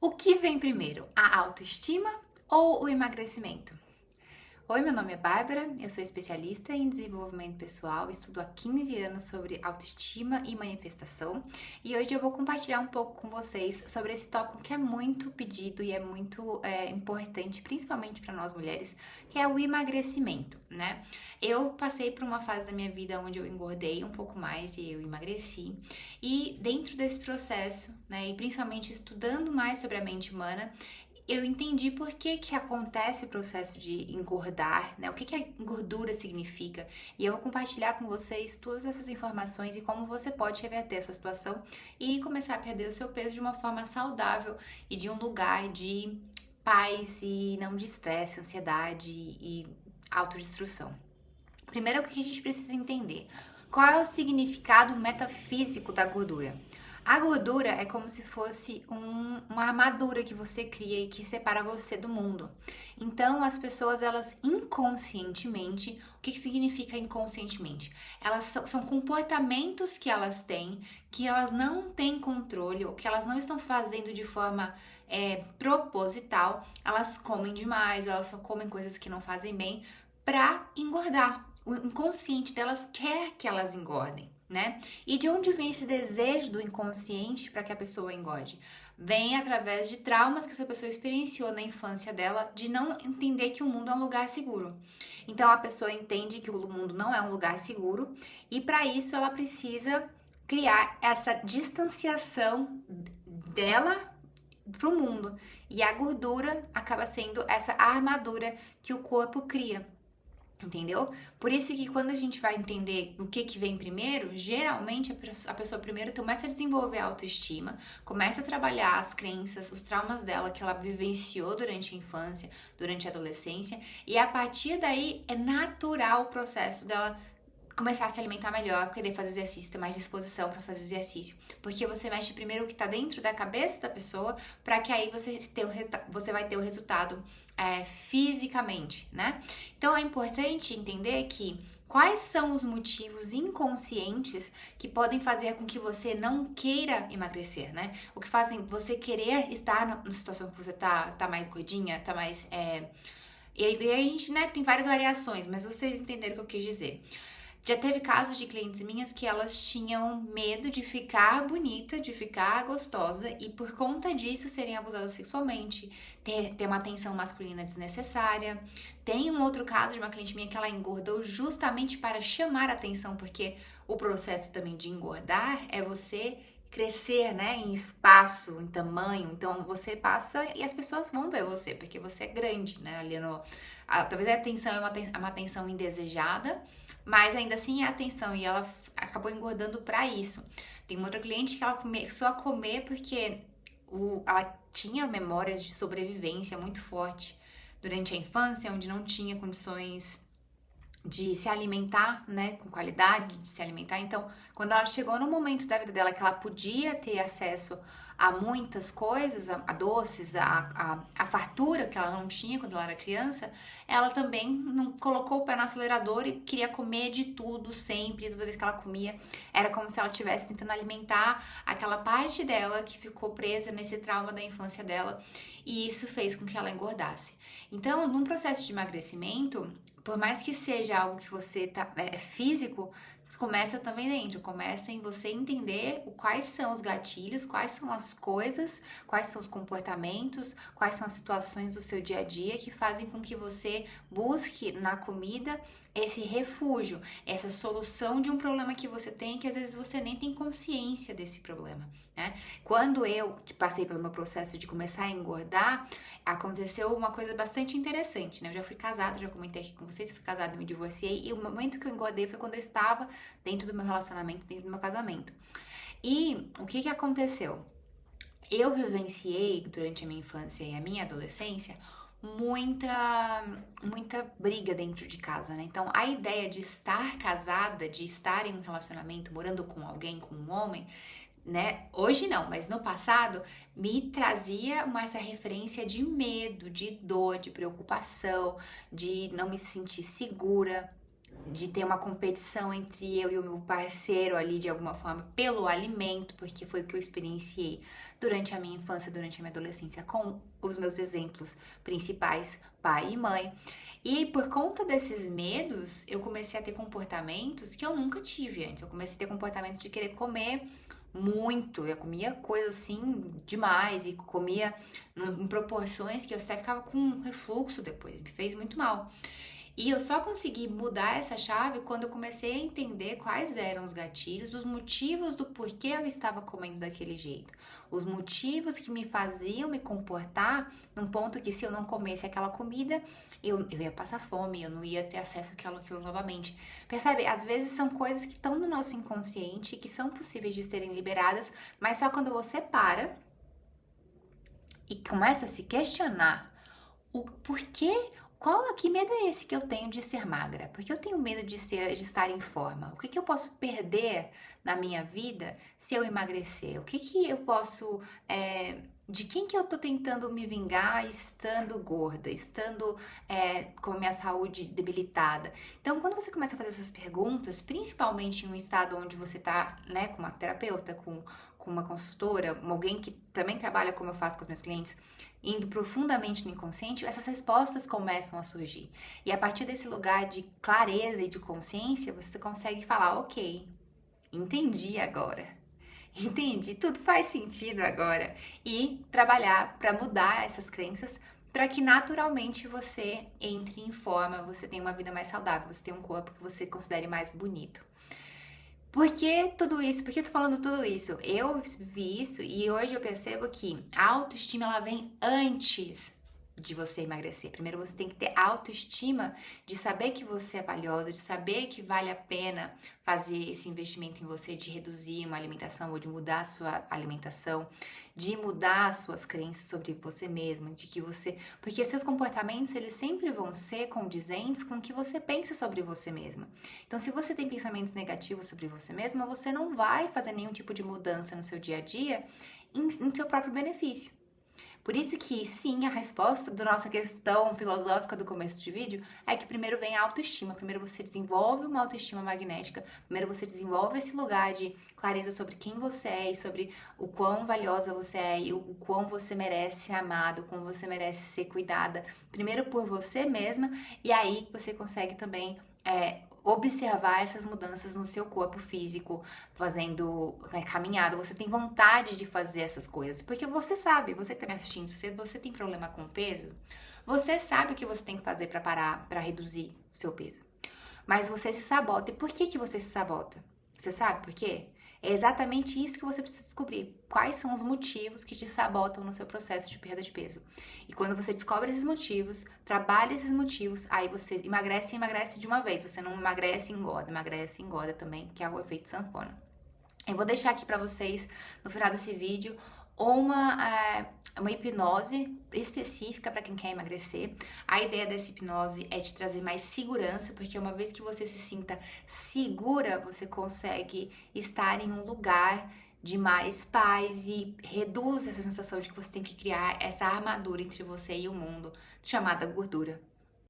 O que vem primeiro, a autoestima ou o emagrecimento? Oi, meu nome é Bárbara, eu sou especialista em desenvolvimento pessoal, estudo há 15 anos sobre autoestima e manifestação e hoje eu vou compartilhar um pouco com vocês sobre esse tópico que é muito pedido e é muito importante, principalmente para nós mulheres, que é o emagrecimento, né? Eu passei por uma fase da minha vida onde eu engordei um pouco mais e eu emagreci e dentro desse processo, né, e principalmente estudando mais sobre a mente humana, eu entendi por que que acontece o processo de engordar, né? O que que a gordura significa. E eu vou compartilhar com vocês todas essas informações e como você pode reverter a sua situação e começar a perder o seu peso de uma forma saudável e de um lugar de paz e não de estresse, ansiedade e autodestruição. Primeiro, o que a gente precisa entender? Qual é o significado metafísico da gordura? A gordura é como se fosse uma armadura que você cria e que separa você do mundo. Então, as pessoas, elas inconscientemente, o que significa inconscientemente? Elas são comportamentos que elas têm, que elas não têm controle, ou que elas não estão fazendo de forma proposital. Elas comem demais, ou elas só comem coisas que não fazem bem para engordar. O inconsciente delas quer que elas engordem, né? E de onde vem esse desejo do inconsciente para que a pessoa engorde? Vem através de traumas que essa pessoa experienciou na infância dela, de não entender que o mundo é um lugar seguro. Então a pessoa entende que o mundo não é um lugar seguro e para isso ela precisa criar essa distanciação dela para o mundo. E a gordura acaba sendo essa armadura que o corpo cria. Entendeu? Por isso que quando a gente vai entender o que vem primeiro, geralmente a pessoa primeiro começa a desenvolver a autoestima, começa a trabalhar as crenças, os traumas dela que ela vivenciou durante a infância, durante a adolescência, e a partir daí é natural o processo dela começar a se alimentar melhor, querer fazer exercício, ter mais disposição para fazer exercício. Porque você mexe primeiro o que está dentro da cabeça da pessoa, para que aí você vai ter o resultado fisicamente, né? Então é importante entender que quais são os motivos inconscientes que podem fazer com que você não queira emagrecer, né? O que fazem você querer estar na situação que você tá mais gordinha, tá mais. E aí a gente, né, tem várias variações, mas vocês entenderam o que eu quis dizer. Já teve casos de clientes minhas que elas tinham medo de ficar bonita, de ficar gostosa e por conta disso serem abusadas sexualmente, ter uma atenção masculina desnecessária. Tem um outro caso de uma cliente minha que ela engordou justamente para chamar atenção, porque o processo também de engordar é você crescer, né, em espaço, em tamanho. Então você passa e as pessoas vão ver você, porque você é grande, né, ali no... talvez a atenção é uma atenção indesejada, mas ainda assim é atenção e ela acabou engordando para isso. Tem uma outra cliente que ela começou a comer porque ela tinha memórias de sobrevivência muito forte durante a infância, onde não tinha condições de se alimentar, né, com qualidade, de se alimentar. Então, quando ela chegou no momento da vida dela que ela podia ter acesso a muitas coisas, a doces, a fartura que ela não tinha quando ela era criança, ela também não colocou o pé no acelerador e queria comer de tudo sempre. Toda vez que ela comia, era como se ela estivesse tentando alimentar aquela parte dela que ficou presa nesse trauma da infância dela, e isso fez com que ela engordasse. Então, num processo de emagrecimento, por mais que seja algo que você é físico, começa também dentro, começa em você entender quais são os gatilhos, quais são as coisas, quais são os comportamentos, quais são as situações do seu dia a dia que fazem com que você busque na comida esse refúgio, essa solução de um problema que você tem, que às vezes você nem tem consciência desse problema, né? Quando eu passei pelo meu processo de começar a engordar, aconteceu uma coisa bastante interessante, né? Eu já fui casada, já comentei aqui com vocês, eu fui casada e me divorciei, e o momento que eu engordei foi quando eu estava dentro do meu relacionamento, dentro do meu casamento. E o que aconteceu? Eu vivenciei durante a minha infância e a minha adolescência muita briga dentro de casa, né? Então, a ideia de estar casada, de estar em um relacionamento, morando com alguém, com um homem, né? Hoje não, mas no passado me trazia essa referência de medo, de dor, de preocupação, de não me sentir segura. de ter uma competição entre eu e o meu parceiro ali de alguma forma pelo alimento, porque foi o que eu experienciei durante a minha infância, durante a minha adolescência com os meus exemplos principais, pai e mãe. E por conta desses medos, eu comecei a ter comportamentos que eu nunca tive antes. Eu comecei a ter comportamentos de querer comer muito. Eu comia coisa assim demais e comia em proporções que eu até ficava com refluxo depois, me fez muito mal. E eu só consegui mudar essa chave quando eu comecei a entender quais eram os gatilhos, os motivos do porquê eu estava comendo daquele jeito. Os motivos que me faziam me comportar num ponto que se eu não comesse aquela comida, eu ia passar fome, eu não ia ter acesso àquilo novamente. Percebe? Às vezes são coisas que estão no nosso inconsciente, que são possíveis de serem liberadas, mas só quando você para e começa a se questionar o porquê, que medo é esse que eu tenho de ser magra? Por que eu tenho medo de estar em forma? O que eu posso perder na minha vida se eu emagrecer? O que eu posso, de quem que eu tô tentando me vingar estando gorda, estando com a minha saúde debilitada? Então, quando você começa a fazer essas perguntas, principalmente em um estado onde você tá, né, com uma terapeuta, com uma consultora, alguém que também trabalha como eu faço com os meus clientes, indo profundamente no inconsciente, essas respostas começam a surgir. E a partir desse lugar de clareza e de consciência, você consegue falar, ok, entendi agora. Entendi, tudo faz sentido agora. E trabalhar para mudar essas crenças para que naturalmente você entre em forma, você tenha uma vida mais saudável, você tenha um corpo que você considere mais bonito. Por que tudo isso? Por que eu tô falando tudo isso? Eu vi isso e hoje eu percebo que a autoestima ela vem antes de você emagrecer. Primeiro você tem que ter autoestima de saber que você é valiosa, de saber que vale a pena fazer esse investimento em você, de reduzir uma alimentação ou de mudar a sua alimentação, de mudar as suas crenças sobre você mesma, de que você, porque seus comportamentos eles sempre vão ser condizentes com o que você pensa sobre você mesma. Então, se você tem pensamentos negativos sobre você mesma, você não vai fazer nenhum tipo de mudança no seu dia a dia em seu próprio benefício. Por isso que, sim, a resposta da nossa questão filosófica do começo de vídeo é que primeiro vem a autoestima. Primeiro você desenvolve uma autoestima magnética. Primeiro você desenvolve esse lugar de clareza sobre quem você é e sobre o quão valiosa você é e o quão você merece ser amado, o quão você merece ser cuidada. Primeiro por você mesma e aí você consegue também observar essas mudanças no seu corpo físico, fazendo caminhada, você tem vontade de fazer essas coisas, porque você sabe, você que tá me assistindo, se você tem problema com peso, você sabe o que você tem que fazer para parar, para reduzir o seu peso. Mas você se sabota. E por que você se sabota? Você sabe por quê? É exatamente isso que você precisa descobrir. Quais são os motivos que te sabotam no seu processo de perda de peso. E quando você descobre esses motivos, trabalha esses motivos, aí você emagrece e emagrece de uma vez. Você não emagrece e engorda também, que é o efeito sanfona. Eu vou deixar aqui pra vocês, no final desse vídeo, uma hipnose específica para quem quer emagrecer. A ideia dessa hipnose é te trazer mais segurança, porque uma vez que você se sinta segura, você consegue estar em um lugar de mais paz e reduz essa sensação de que você tem que criar essa armadura entre você e o mundo, chamada gordura.